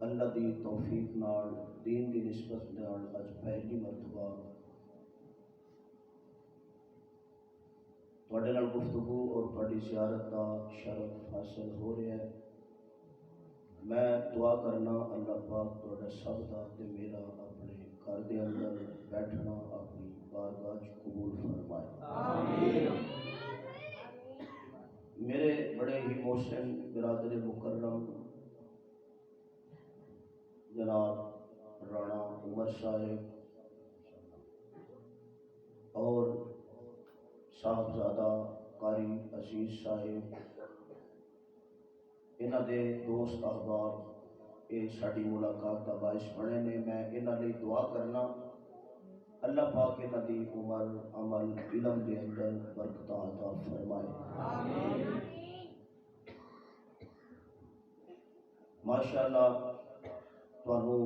اللہ دی توفیق نال دین دی نسبت نال اج پہلی مرتبہ تواڈے نال گفتگو اور تواڈی زیارت کا شرف حاصل ہو رہا ہے۔ میں دعا کرنا اللہ پاک تواڈا سب دا تے میرا اپنے گھر دے اندر بیٹھنا اپنی بارگاہ وچ قبول فرمائے، آمین۔ میرے بڑے ہی محسن برادر مکرم جناب رانا عمر صاحب اور صاحبزادہ قاری عزیز صاحب، انہاں دے دوست احباب یہ ساری ملاقات کا باعث بنے نے۔ میں انہاں لئی دعا کرنا اللہ پاک انہاں دی عمر عمل علم دے اندر برکت عطا فرمائے، آمین۔ ماشاءاللہ تانوں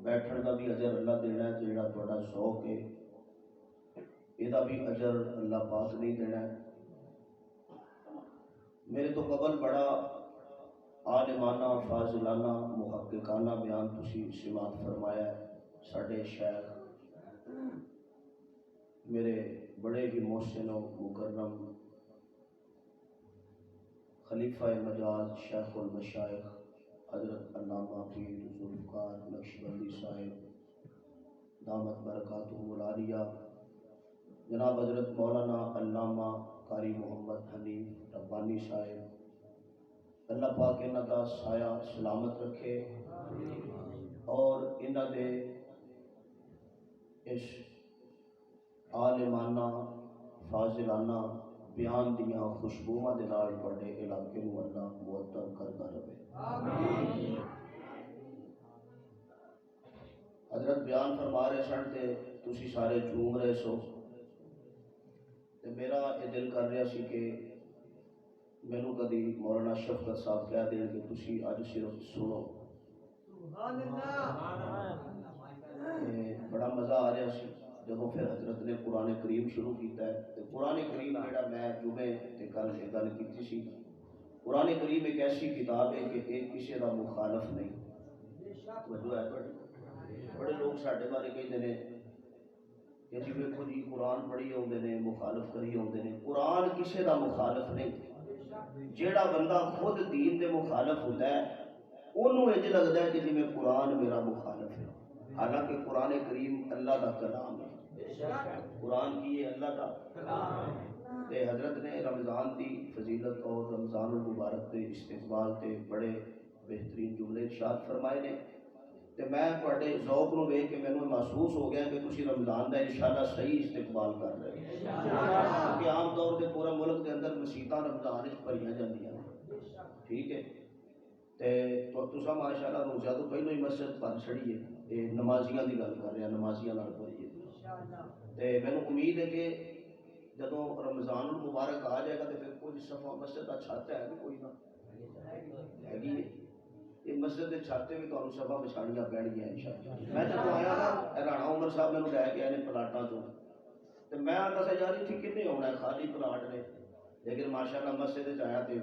بیٹھن کا بھی اجر اللہ دینا ہے، جہاں تہاڈا شوق ہے یہ بھی اجر اللہ پاک نہیں دینا ہے۔ میرے تو قبل بڑا عالمانہ فاضلانہ محققانہ بیان تسی سماعت فرمایا ہے۔ ساڈے شیخ میرے بڑے ہی محسن و مکرم خلیفہ مجاز شیخ المشائخ حضرت علامہ پیر ذوالفقار نقشبندی صاحب دامت برکاتہم العالیہ، جناب حضرت مولانا علامہ قاری محمد حنیف ربانی صاحب، اللہ پاک انہاں دا سایہ سلامت رکھے اور انہاں دے اس عالمانہ فاضلانہ بیان دیاں خوشبوواں دے نال بڑے علاقے نوں اللہ معطر کرتا رہے، آمین۔ حضرت بیان فرما رہے سن تے تسی سارے جھوم رہے سو تے میرا یہ دل کر رہا سی کہ مینوں کدی مولانا شفقت صاحب کہہ دین کہ تسی اج صرف سنو، سبحان اللہ۔ بڑا مزہ آ رہا سی جدوں پھر حضرت نے قرآن کریم شروع کیتا ہے تے قرآن کریم جڑا میں جمعے تے کل یہ گل کیتی سی، قرآن کریم ایک ایسی کتاب ہے کہ ایک کسی دا مخالف نہیں۔ توجہ ہے تہاڈی؟ بڑے لوگ ساڈے بارے کہندے نے کہ جی ویکھو جی قرآن پڑھی آؤندے نے مخالف کری آؤندے نے۔ قرآن کسی دا مخالف نہیں، جیڑا بندہ خود دین دے مخالف ہوتا ہے انہوں انج لگتا ہے کہ جی میں قرآن میرا مخالف ہے، حالانکہ قرآن کریم اللہ دا کلام ہے۔ قرآن کی یہ اللہ دا کلام ہے۔ تے حضرت نے رمضان دی فضیلت اور رمضان المبارک دے استقبال تے بڑے بہترین جملے ارشاد فرمائے نے، تے میں تواڈے ذوق نوں ویکھ کے مینوں محسوس ہو گیا کہ تسی رمضان دا انشاءاللہ صحیح استقبال کر رہے ہیں، کیونکہ عام طور تے پورا ملک دے اندر مسیتاں رمضان وچ بھریاں جاندیاں نے، ٹھیک ہے، تے تساں ماشاءاللہ روزہ تو پہلو ہی مسجد بھر چھڑی ہے، یہ نمازیاں دی گل کر رہے ہیں، نمازیاں نال بھری ہے تے مینوں امید ہے کہ جدوں رمضان المبارک آ جائے گا تو پھر کچھ صفحہ مسجد کا چھت ہے بھی کوئی نہ ہے، یہ مسجد کے چھت بھی تمہیں صفحہ بچھاڑیاں پہن گیا انشاءاللہ۔ میں جب آیا نا رانا عمر صاحب نے لے کے آئے پلاٹاں چوں تو میں آتا سا یار اتنے کنے ہونا ہے، خالی پلاٹ نے، لیکن ماشاءاللہ مسجد آیا تو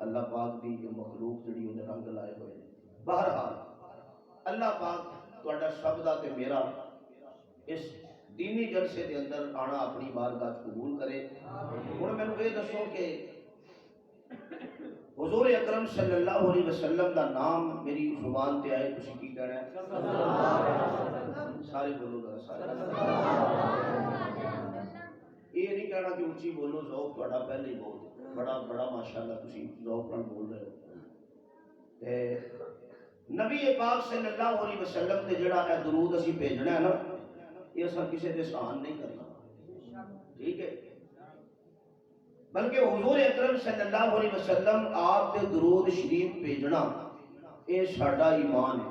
اللہ پاک دی مخلوق جڑی انہیں رنگ لائے ہوئے ہیں۔ بہرحال اللہ پاک تہاڈا سب دا تے میرا اس دینی جلسے دے اندر آنا اپنی بارگاہ قبول کرے۔ ہن مینوں یہ دسو کہ حضور اکرم صلی اللہ علیہ وسلم دا نام میری زبان تے آئے تسی کی کہنا ہے؟ سارے بولو ذرا سارے، یہ نہیں کہنا کہ اونچی بولو، ذوق تہاڈا پہلے ہی بہت بڑا بڑا ماشاءاللہ تسی ذوق نال بول رہے ہو۔ تے نبی پاک صلی اللہ علیہ وسلم تے جڑا ہے درود اسی بھیجنا ہے نا، یہ اصل کسی دے سان نہیں کرنا، ٹھیک ہے، بلکہ حضور اکرم صلی اللہ علیہ وسلم آپ دے درود شریف بھیجنا یہ ساڈا ایمان ہے۔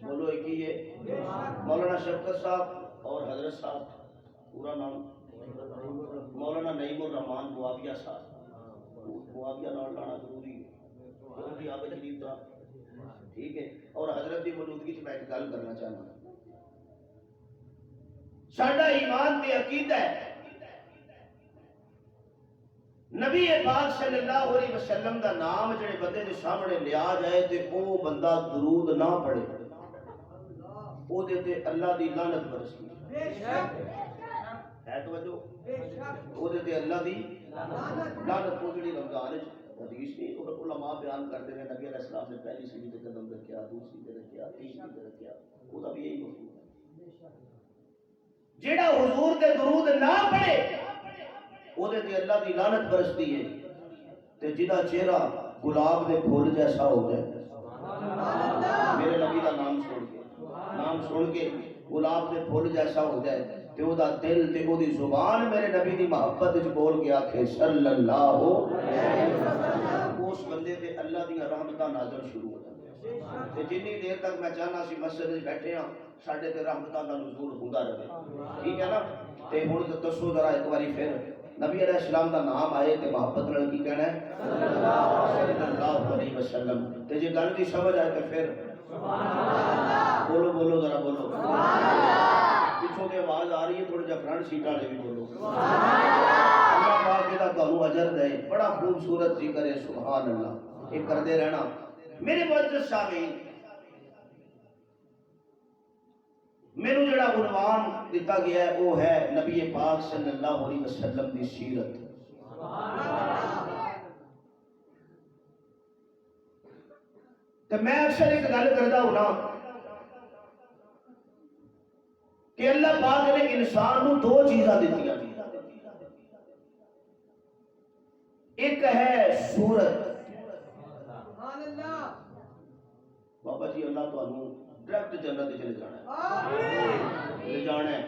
بولو ایک ہی ہے۔ مولانا شفقت صاحب اور حضرت صاحب پورا نام مولانا نعیم الرحمان معاویہ صاحب، معاویہ نام لانا ضروری ہے، اور بھی آپ شریف تھا، ٹھیک ہے، اور حضرت کی موجودگی سے میں ایک گل کرنا چاہنا، ساڈا ایمان تے عقیدہ ہے نبی پاک صلی اللہ علیہ وسلم دا نام جڑے بندے دے سامنے لیا جائے تے او بندہ درود نہ پڑھے او دے تے اللہ دی لعنت برستی ہے توجہ او دے تے اللہ دی لعنت کو جڑی رمضان وچ حدیث نہیں اور علماء بیان کرتے ہیں نبی علیہ السلام نے پہلی سیڑھی تے قدم رکھیا دوسری تے رکھیا تیسری تے رکھیا او دا بھی یہی مفہوم ہے جیڑا حضور تے درود نہ پڑھے او دے تے اللہ دی لعنت برستی ہے تے جدا چہرہ گلاب دے پھول جیسا ہو جائے میرے نبی دا نام سن کے گلاب دے پھول جیسا ہو جائے تے او دا دل تے او دی زبان میرے نبی دی محبت وچ بول کے آکھے صلی اللہ اس بندے تے اللہ دی رحمتاں نازل شروع ہو جاندیاں تے جنی دیر تک میں چاہنا سی مسجد وچ بیٹھے ہاں ساڈے تے رحمتاں دا نزول ہوندا رہے ٹھیک ہے نا تے ہن دسو ذرا ایک باری پھر نبی علیہ السلام دا نام آئے تے محبت نال کی کہنا ہے صلی اللہ علیہ وسلم تے جے گل دی سمجھ آئے تے پھر بولو ذرا بولو پیچھوں کے آواز آ رہی ہے تھوڑا جا فرنٹ سیٹ والے بھی بولو اللہ پاک دا تانوں اجر دے بڑا خوبصورت ذکر ہے سبحان اللہ یہ کردے رہنا میرے معزز سامعین میرے جڑا عنوان دیتا گیا ہے وہ ہے نبی پاک صلی اللہ علیہ وسلم دی سیرت تو میں اکثر ایک گل کرتا ہوں نا کہ اللہ پاک نے انسان کو دو چیزاں دیتی ہیں ایک ہے صورت بابا جی اللہ تو ڈائریکٹ جنت چلے جانا ہے لے جانا ہے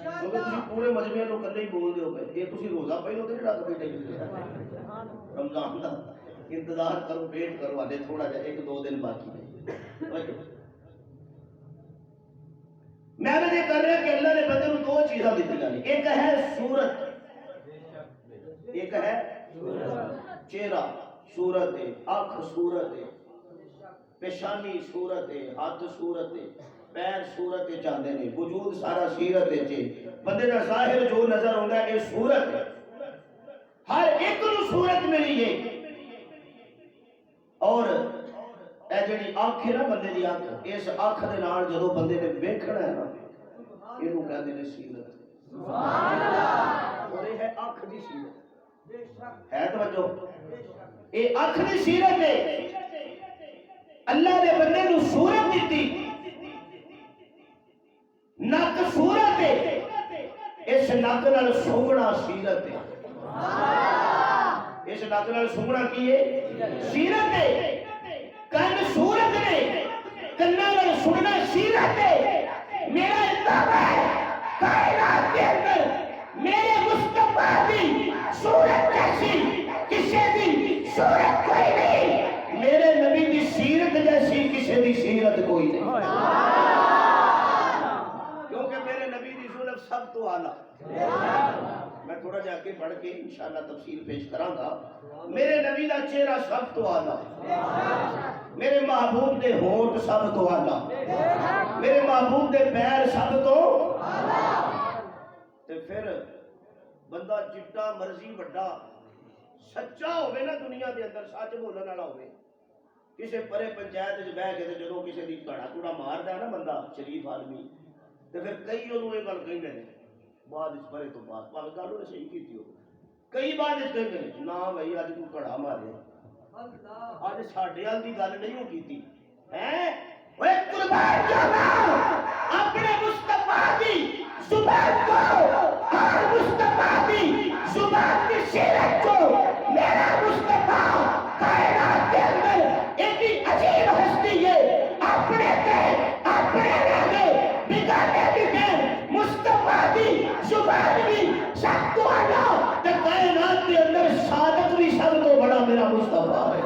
کیونکہ تسی پورے مجمع لوگ کلے ہی بول دے ہو گئے یہ تسی روزہ پہلو تے رات بیٹھے رمضان دا انتظار کرو ویٹ کرو ہلے تھوڑا جا ایک دو دن باقی ہے میں نے یہ کر رہا کہ اللہ نے بندے کو دو چیزاں دیتی ہیں ایک ہے صورت ایک ہے چہرہ صورت ہے آنکھ صورت ہے پیشانی صورت ہے ہاتھ صورت ہے پیر صورت ہے چاہتے ہیں وجود سارا سیرت ہے بندے کا ظاہر جو نظر ہوتا ہے یہ صورت ہے ہر ایک کو صورت ملی ہے اور اے جڑی آنکھ ہے نا بندے دی آنکھ اس آنکھ دے نال جدوں بندے نے ویکھنا ہے نا اینو کہندے نے سیرت سبحان اللہ اور یہ ہے آنکھ دی سیرت ہے توجہ یہ آنکھ دی سیرت ہے اللہ نے بندے نو صورت دیتی نک صورت ہے اس نک نال سونگنا سیرت ہے اس نک نال سونگنا کی ہے سیرت ہے کن صورت نے کنا نال سننا سیرت ہے میرا اتباع ہے کائنات کے اندر میرے مصطفیٰ کی صورت جیسی کسی دی صورت کوئی نہیں میرے نبی کی سیرت جیسی کسی دی سیرت کوئی نہیں کیونکہ میرے نبی دی صورت سب تو اعلیٰ میں تھوڑا جا کے پڑھ کے انشاءاللہ تفصیل پیش کراں گا میرے نبی دا چہرہ سب تو اعلیٰ میرے محبوب دے ہونٹ سب تو اعلیٰ میرے محبوب دے پیر سب تو تے پھر بندہ جتنا مرضی بڑا سچا ہوئے نا دنیا دے اندر سچ بولن والا ہوئے کسی پرے پنچایت وچ بیٹھ کے جدوں کسی دی گھڑا کوڑا ماردا ہے نا بندہ شریف آدمی تے پھر کئی اونوں یہ گل کہندے نے بعد اس پرے تو بعد پر گل انہیں صحیح کیتی ہو کئی بعد اس کہندے نے نا بھائی اج تو گھڑا مارے اج ساڈے ال دی گل نہیں ہو کیتی ہیں اوے قربان جانا اپنے مصطفیٰ دی زبان کو اور مصطفیٰ دی زبان کی سیرت کو میرا مصطفیٰ کائنات کے اندر ایک عجیب ہستی ہے اپنے رہنے بگانے بھی دے مصطفیٰ دی زبان بھی سب تو آنا کہ کائنات کے اندر صادق بھی سب تو بڑا میرا مصطفیٰ ہے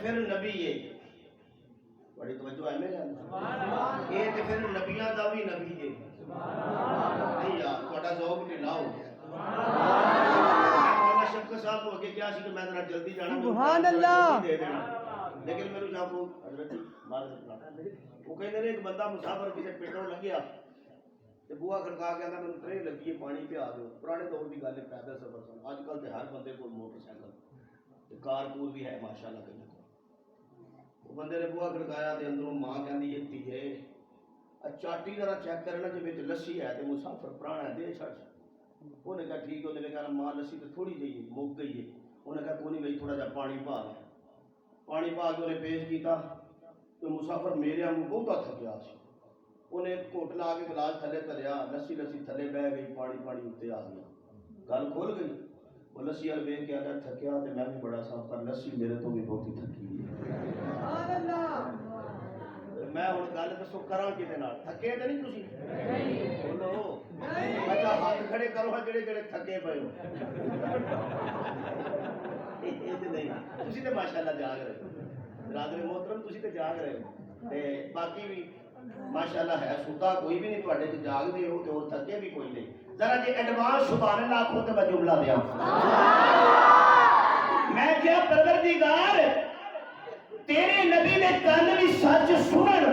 پھر نبی ہے بڑی توجہ ہے میرے یہ تے پھر نبیاں دا بھی نبی ہے نہیں یار تھوڑا ذوق ڈھیلا ہو گیا شفقت صاحب کو اگے کیا سی کہ میں ذرا جلدی جانا سبحان اللہ دے دینا لیکن میرے جا کو حضرت وہ کہتے ہیں ایک بندہ مسافر کسی پنڈوں لگیا تے بوا کھڑکا کے آندا مینوں ٹرین لگی ہے پانی پیا دیو پرانے دور دی گل ہے پیدل سفر سن اج کل تے ہر بندے کول موٹر سائیکل تے کار کور بھی ہے ماشاءاللہ کہیں وہ بندے نے بوا کھڑکایا تے اندروں ماں کہندی ہے تیے چاٹی ذرا چیک کرنا جی وچ لسی ہے تے مسافر پرانا ہے دے چھڑ انہیں کہا ٹھیک ہے انہیں کہا ماں لسی تو تھوڑی جی مک گئی ہے انہیں کہا کوئی نہیں بھائی تھوڑا جا پانی پا لیا پانی پا کے انہیں پیش کیتا تو مسافر میرے آنگوں بہت تھکیا سی انہیں گھٹ لا کے گلاس تھلے تریا لسی لسی تھلے بہ گئی پانی پانی اتنے آ گیا گل کھل گئی وہ لسی وال ویکھ کے آتا تھکیا تو میں بھی بڑا سا پر لسی میرے تو بھی بہت ہی تھکی میں ہوں گل دسو کرا کہ تھکے تو نہیں تھی بولو اچھا ہاتھ کھڑے کرو جڑے جڑے تھکے پے ہو تھی تو ماشاء اللہ جاگ رہے ہو برادر محترم تھی تو جاگ رہے ہو باقی بھی ماشاء اللہ ہے ستا کوئی بھی نہیں تھوڑے تو جاگتے ہو تو تھکے بھی کوئی نہیں ذرا جی ایڈوانس سبحان اللہ آخو تو میں جملہ دیا میں کیا پروردگار تیرے نبی نے کان بھی سچ سنن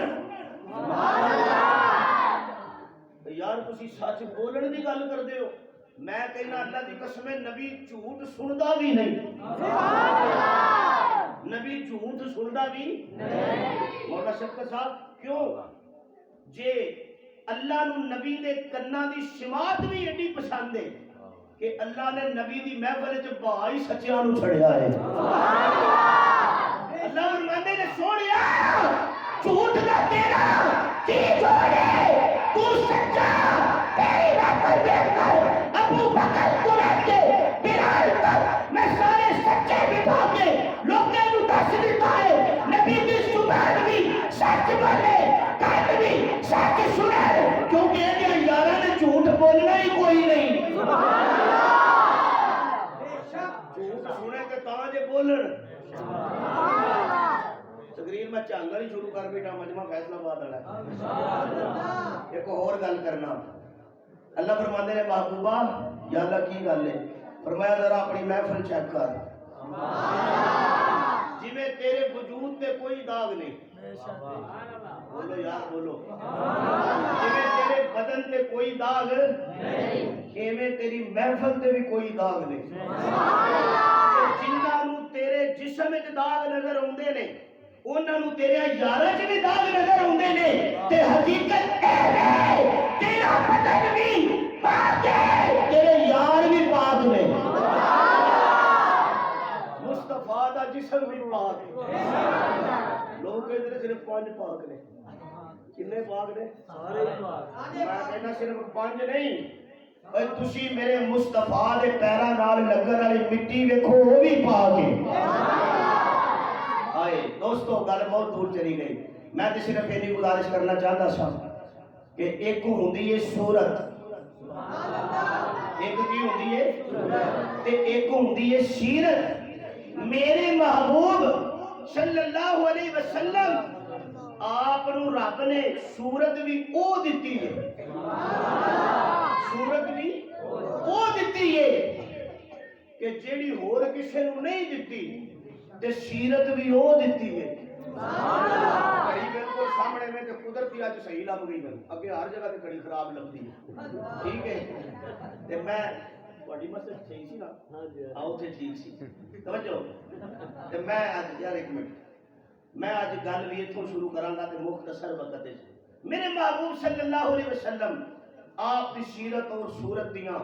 یار تسی سچ بولن دی گل کردے ہو میں کہنا اللہ دی قسم نبی جھوٹ سندا بھی نہیں نبی جھوٹ سندا بھی نہیں مولا شفقت صاحب کیوں جے اللہ نو نبی دے کنا دی سماعت بھی ایڈی پسند ہے کہ اللہ نے نبی دی محفل وچ بھائی سچیاں نو چھڑیا ہے اللہ فرماندے نے سونیا جھوٹ دا تیرا کی جوڑے تو سچا تیری محفل دیکھ کر ابو بکر کو رکھ کے بلال تک میں سارے سچے بٹھا کے لوگوں نو دس دیتا ہے نبی دی زبان بھی سچ بولے کان بھی سچ سنے کیونکہ یہ یاراں نے جھوٹ بولنا ہی کوئی نہیں جھوٹ سنے تے تاں جے بولن تقریر میں چانگل ہی شروع کر بیٹا مجمع فیصلہ آباد والا ایک اور گل کرنا اللہ فرماندے نے محبوبہ یا اللہ کی گل ہے فرمایا ذرا اپنی محفل چیک کر جی میں تیرے وجود تے کوئی داغ نہیں بولو یار بولو جی میں تیرے بدن تے کوئی داغ نہیں ایویں تیری محفل تے بھی کوئی داغ نہیں جنہاں نو تیرے جسم وچ داغ نظر اوندے نے انہاں نو تیرے یاراں وچ بھی داغ نظر اوندے نے تے حقیقت اے ہے تیرا بدن بھی پاک ہے تیرے یار بھی پاک نے مصطفیٰ دا جسم بھی پاک ہے لوگ کہتے ہیں صرف 5 پاک نے کتنے پاک نے سارے پاک میں کہنا صرف 5 نہیں اے تسی میرے مصطفیٰ دے پیراں نال لگن والی مٹی ویکھو وہ بھی پاک ہے آئے دوستو گل بہت دور چلی گئی میں تو صرف یہ گزارش کرنا چاہتا سا کہ ایک ہوندی ہے صورت ایک کی ہوندی ہے تے ایک ہوندی ہے سیرت میرے محبوب صلی اللہ علیہ وسلم آپ نو رب نے صورت بھی او دیتی ہے صورت بھی او دیتی ہے کہ جیڑی ہور کسے نو نہیں دیتی تے سیرت بھی او دیتی ہے کڑی بالکل سامنے میں تے قدرتی اج صحیح لب گئی گل اگے ہر جگہ تے کڑی خراب لگتی ہے ٹھیک ہے تے میں تہاڈی مسجد صحیح سی نا آؤ تے ٹھیک سی توجہ تے میں اج یار ایک منٹ میں اج گل بھی ایتھوں شروع کراں گا تے مختصر وقت وچ میرے محبوب صلی اللہ علیہ وسلم آپ کی سیرت اور صورت دیاں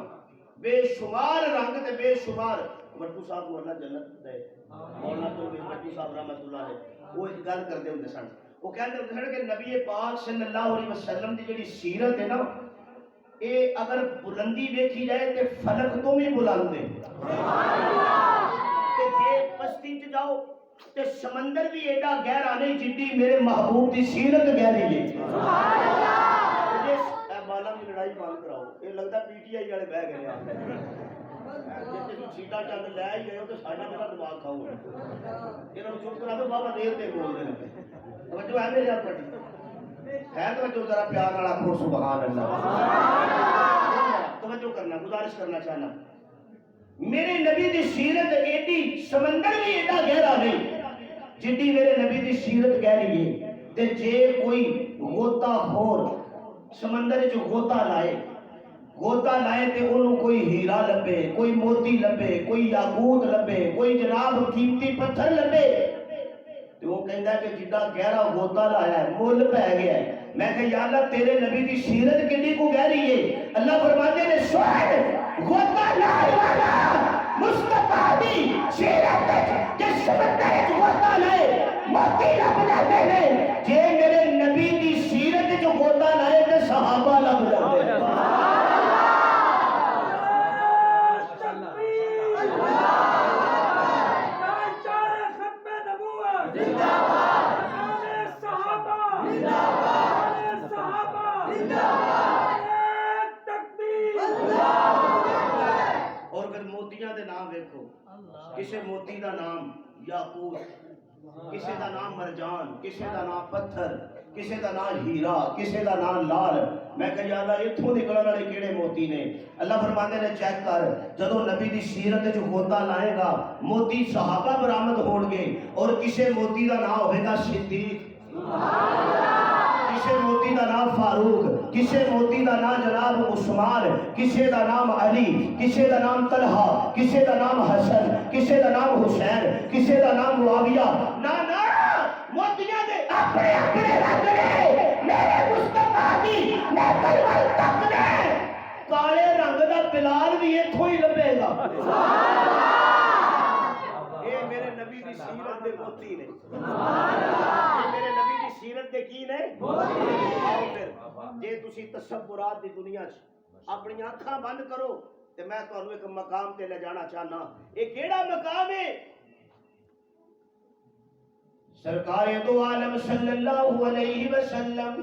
بے شمار رنگ تے بے شمار مٹو صاحب کو اللہ جنت دے مولانا تو مٹو صاحب رحمۃ اللہ علیہ وہ ایک گل کرتے ہوندے سن وہ کہندے ہوندے سن کہ نبی پاک صلی اللہ علیہ وسلم دی جڑی سیرت ہے نا اے اگر بلندی دیکھی جائے تے فلک تو بھی بلند ہے تے جے پستی چ جاؤ تے سمندر بھی ایڈا گہرا نہیں جتنی میرے محبوب دی سیرت گہری ہے سبحان اللہ بالا کی لڑائی بند کراؤ یہ لگتا پی ٹی آئی والے بہ گئے سیٹا چند لے ہی گئے ہو تو ساڈا میرا دماغ کھاؤ یہ چپ کرا دو بابا دیر تے بول رہے ہیں توجہ ہے میرے آپ ہے توجہ ذرا پیار والا آخو سبحان اللہ توجہ کرنا گزارش کرنا چاہنا میرے نبی دی سیرت ایڈی سمندر بھی ایڈا گہرا نہیں جدی میرے نبی دی سیرت گہری ہے تے جے کوئی غوطہ خور سمندر جو غوطہ لائے تے انہوں کوئی ہیرا لبے کوئی موتی لبے کوئی یاقوت لبے کوئی جناب قیمتی پتھر لبے تو وہ کہتا ہے کہ جدہ گہرا غوطہ لایا ہے مول پہ گیا ہے میں کہ یا اللہ تیرے نبی دی سیرت کتنی کو گہری ہے اللہ فرماتے نے شعیب غوطہ لائے والا مصطفیٰ دی سیرت جس سمندر جو غوطہ لائے موتی لب جاتے ہیں جے میرے نبی دی سیرت جو غوطہ لائے تے صحابہ لب جاتے ہیں اور پھر موتیاں دے نام دیکھو کسے موتی دا نام یاقوت کسے دا نام مرجان کسے دا نام پتھر کسے دا نام ہیرا کسے دا نام لال میں کہ یا اللہ اتھوں نکلن والے کیڑے موتی نے اللہ فرماتے نے چیک کر جدوں نبی دی سیرت جو غوطہ لائے گا موتی صحابہ برآمد ہون گے اور کسے موتی دا نام ہوئے گا صدیق کسے موتی دا نام فاروق کسے موتی دا نام جناب عثمان کسے دا نام علی کسے دا نام طلحہ کسے دا نام حسن کسے دا نام حسین کسے دا نام معاویہ نا موتیاں دے اپنے رنگ نے میرے مصطفیٰ دی نقل وال تک نے کالے رنگ دا بلال بھی اتھوں ہی لبے گا اے میرے نبی دی سیرت دے موتی نے میرے نبی دی سیرت دے کی نے آؤ پھر جے تسی تصورات دی دنیا اپنی آنکھاں بند کرو تے میں تو ایک مقام تے لے جانا چاہنا ایک کیڑا مقام ہے سرکار دو عالم صلی اللہ علیہ وسلم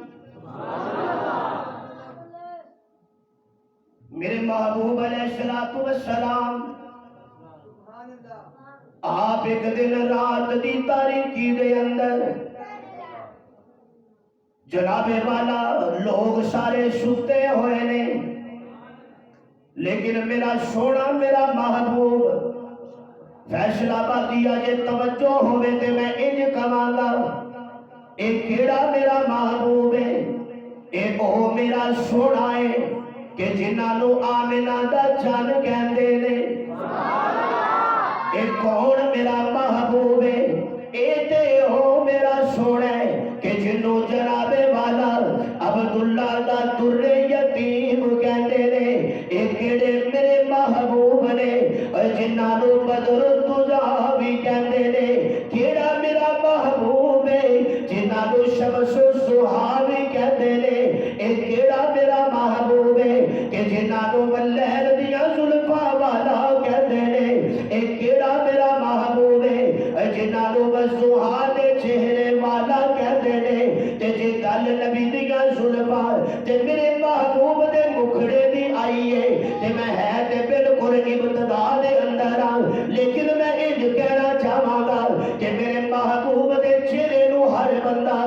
میرے محبوب علیہ السلام آپ ایک دن رات دی تاریکی دے اندر جناب والا لوگ سارے ستے ہوئے نے لیکن میرا سونا میرا محبوب فیصلہ باقیہ جے توجہ ہوئے تے میں انج کمالا ایک کیڑا میرا محبوب ہے ایک او میرا سونا ہے کہ جنہوں آمنہ دا جان کہندے نے ایک کون میرا محبوب ہے ایتے ہو میرا سونا ہے کہ جنہوں جناب والا عبداللہ دا در یتیم کہندے نے ایک کیڑے میرے محبوب نے جنہوں بدر تجا بھی کہندے نے کیڑا میرا محبوب ہے جنہوں شمس و سہا بھی کہندے نے ایک کیڑا میرا محبوب ہے کہ جنہوں واللہر دیا ظلفہ والا کہندے نے ایک کیڑا میرا محبوب ہے جنہوں بسوہا دے چہرے والا کہندے نے تے جے گل نبی دیا ظلفہ تے میرے محبوب دے مکھڑے دی آئی ہے تے میں ہے تے بالکل ابتدا دے اندر لیکن میں انج کہنا چاہاں گا کہ میرے محبوب دے چہرے نو ہر بندہ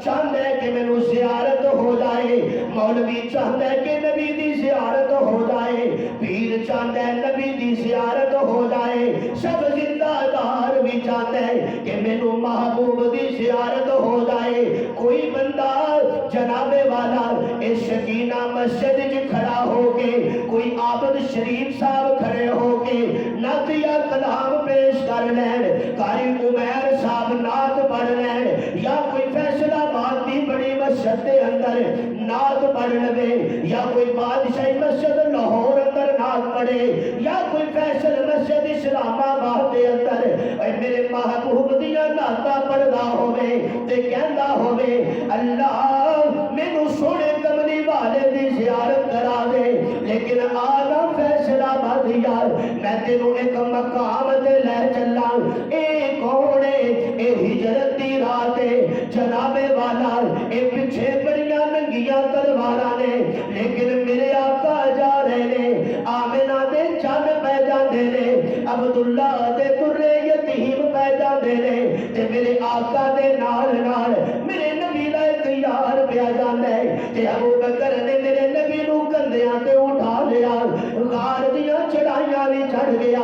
چاہتا ہے کہ میرے زیارت ہو جائے مولوی چاہتا ہے کہ نبی دی زیارت ہو جائے پیر چاہتا ہے نبی دی زیارت ہو جائے سب زندہ دار بھی چاہتا ہے کہ میرے محبوب دی زیارت ہو جائے کوئی بندہ جناب والا اس شکینہ مسجد جو کھڑا ہو کے کوئی عابد شریف صاحب کھڑے ہو کے نعت یا کلام پیش کر لین قاری عمیر صاحب نعت پڑھ لین یا کوئی فیصلہ بات دی بڑی مسجد دے اندر نعت پڑھ لے یا کوئی بادشاہی مسجد لاہور اندر نعت پڑھے یا کوئی فیصل مسجد اسلام آباد دے اندر اے میرے محبوب دیا نعتہ پڑھدا ہوئے تے کہندا ہوئے اللہ مینوں سونے کملی والے دی زیارت کرا دے لیکن آنا فیصلہ بات یار میں تینوں ایک مقام دے لے چلا اے کونے اے ہجرت دی رات جناب والا اے پچھے بڑیاں ننگیاں تلواراں نے لیکن میرے آقا جا رہے نے آمنہ دے چند پہ جاندے نے عبداللہ دے در یتیم پہ جاندے نے تے میرے آقا دے نال نال میرے نبی دا ایک یار پہ جاندے تے ابو بکر نے میرے نبی نو کندیاں تے اٹھا لیا غار دیاں چڑھائیاں بھی چڑھ گیا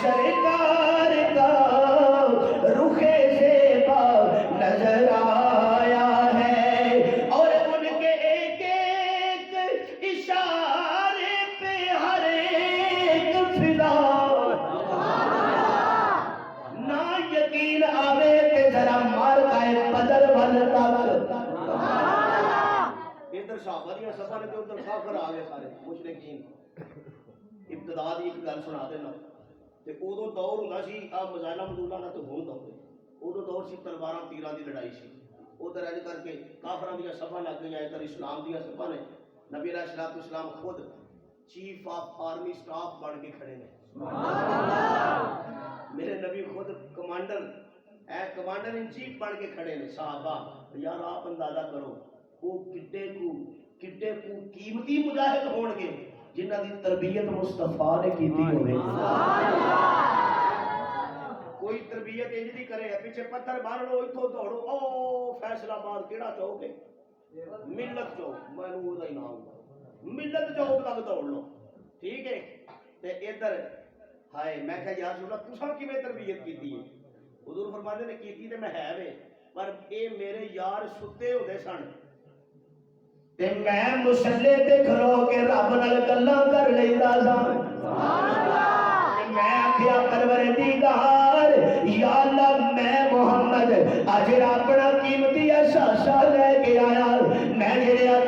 سرکار کا رخ زیبا نظر آیا ہے، اور ان کے ایک ایک اشارے پہ ہر ایک فدا نہ یقین آوے کہ ذرا مار کائے بدر بنتا ادھر صحابہ دیا سفا نے ادھر کافر آ گئے سارے مشرکین۔ ابتدا دی ایک گل سنا دینا تے ادو دور ہونا سی آ مزائلہ مدولہ نہ تو ہون دور ادو دور سی تلواراں تیراں دی لڑائی سی، ادھر ایج کر کے کافراں دیا سفا لگ گئی، ادھر اسلام دیا سفا نے نبی علیہ الصلوۃ والسلام خود چیف آف آرمی سٹاف بن کے کھڑے نے، میرے نبی خود کمانڈر ان چیف بن کے کھڑے نے۔ صحابہ یار آپ اندازہ کرو وہ کڈے کو قیمتی مجاہد ہون گے جنہ دی تربیت مصطفیٰ نے کیتی ہوئے۔ کوئی تربیت انج دی کرے پیچھے پتھر مار لو اتھوں دوڑو او فیصلہ آباد کیڑا چوک ہے ملت چوک، مینوں او دا ہی نام ملت چوک تک دوڑ لو، ٹھیک ہے۔ تے ادھر ہائے میں کہا یا رسول اللہ تساں کیویں تربیت کیتی ہے؟ حضور فرماتے نے کیتی تے میں ہے وے پر اے میرے یار ستے ہوندے سن تے میں مصلی تے کھلو کے رب نال گلاں کر لیندا سا، سبحان اللہ۔ میں آکھیا پروردگار یا اللہ میں محمد اج اپنا